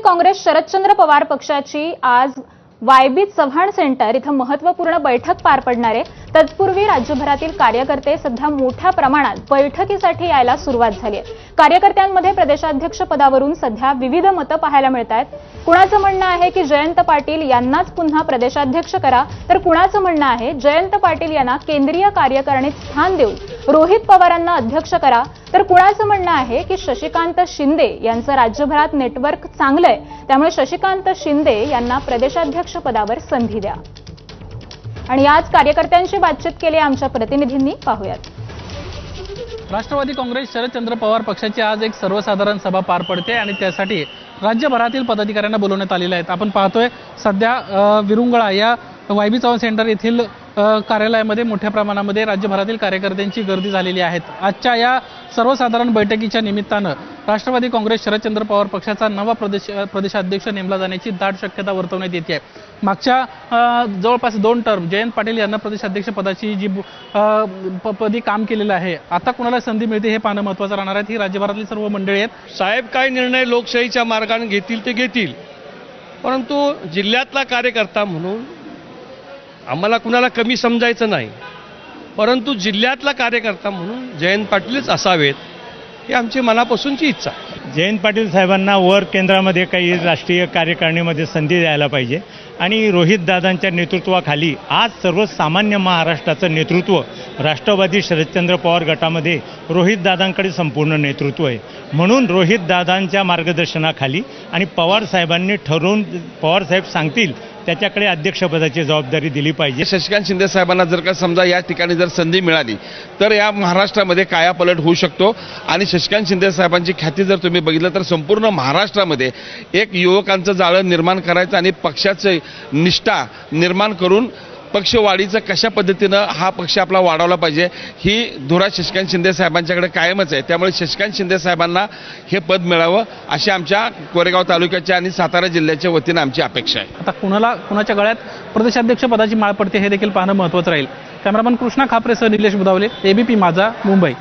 काँग्रेस शरदचंद्र पवार पक्षाची आज वायबी चव्हाण सेंटर इथं महत्त्वपूर्ण बैठक पार पडणार आहे। तत्पूर्वी राज्यभरातील कार्यकर्ते सध्या मोठ्या प्रमाणात बैठकीसाठी यायला सुरुवात झाली आहे। कार्यकर्त्यांमध्ये प्रदेशाध्यक्ष पदावरून सध्या विविध मतं पाहायला मिळतात। कुणाचं म्हणणं आहे की जयंत पाटील यांनाच पुन्हा प्रदेशाध्यक्ष करा, तर कुणाचं म्हणणं आहे जयंत पाटील यांना केंद्रीय कार्यकारिणीत स्थान देऊन रोहित पवारांना अध्यक्ष करा, तर कुणाचं म्हणणं आहे की शशिकांत शिंदे यांचं राज्यभरात नेटवर्क चांगलं आहे, त्यामुळे शशिकांत शिंदे यांना प्रदेशाध्यक्ष पदावर संधी द्या। आणि याच कार्यकर्त्यांशी बातचीत केली आमच्या प्रतिनिधींनी, पाहूयात। राष्ट्रवादी काँग्रेस शरदचंद्र पवार पक्षाची आज एक सर्वसाधारण सभा पार पडते आणि त्यासाठी राज्यभरातील पदाधिकाऱ्यांना बोलवण्यात आलेले आहेत। आपण पाहतोय सध्या विरुंगळा या वायबी चव्हाण सेंटर येथील कार्यालयामध्ये मोठ्या प्रमाणामध्ये राज्यभरातील कार्यकर्त्यांची गर्दी झालेली आहे। आजच्या या सर्वसाधारण बैठकीच्या निमित्तानं राष्ट्रवादी काँग्रेस शरदचंद्र पवार पक्षाचा नवा प्रदेशाध्यक्ष नेमला जाण्याची दाट शक्यता वर्तवण्यात येते आहे। मागच्या जवळपास 2 टर्म जयंत पाटील यांना प्रदेशाध्यक्ष पदाची जी पदी काम केलेलं आहे, आता कुणाला संधी मिळते हे पाहणं महत्त्वाचं राहणार आहे। ही राज्यभरातली सर्व मंडळी आहेत। साहेब काय निर्णय लोकशाहीच्या मार्गाने घेतील ते घेतील, परंतु जिल्ह्यातला कार्यकर्ता म्हणून आम्हाला कुणाला कमी समजायचं नाही, परंतु जिल्ह्यातला कार्यकर्ता म्हणून जयंत पाटीलच असावेत ही आमची मनापासूनची इच्छा आहे। जयंत पाटील साहेबांना वर केंद्रामध्ये काही राष्ट्रीय कार्यकारिणीमध्ये संधी द्यायला पाहिजे आणि रोहित दादांच्या नेतृत्वाखाली आज सर्वसामान्य महाराष्ट्राचं नेतृत्व राष्ट्रवादी शरदचंद्र पवार गटामध्ये रोहित दादांकडे संपूर्ण नेतृत्व आहे। म्हणून रोहित दादांच्या मार्गदर्शनाखाली आणि पवार साहेबांनी ठरवून पवार साहेब सांगतील त्याच्याकडे अध्यक्षपदाची जबाबदारी दिली पाहिजे। शशिकांत शिंदे साहेबांना जर का समजा या ठिकाणी जर संधी मिळाली तर या महाराष्ट्रामध्ये कायापालट होऊ शकतो आणि शशिकांत शिंदे साहेबांची ख्याती जर तुम्ही बघितलं तर संपूर्ण महाराष्ट्रामध्ये एक युवकांचं जाळं निर्माण करायचं आणि पक्षाचं निष्ठा निर्माण करून पक्षवाढीचं कशा पद्धतीनं हा पक्ष आपला वाढवला पाहिजे ही धुरा शशिकांत शिंदे साहेबांच्याकडे कायमच आहे। त्यामुळे शशिकांत शिंदे साहेबांना हे पद मिळावं अशी आमच्या कोरेगाव तालुक्याच्या आणि सातारा जिल्ह्याच्या वतीनं आमची अपेक्षा आहे। आता कुणाच्या गळ्यात प्रदेशाध्यक्ष पदाची माळ पडते हे देखील पाहणं महत्त्वाचं राहील। कॅमेरामन कृष्णा खापरेसह निलेश बुधावले, एबीपी माझा, मुंबई।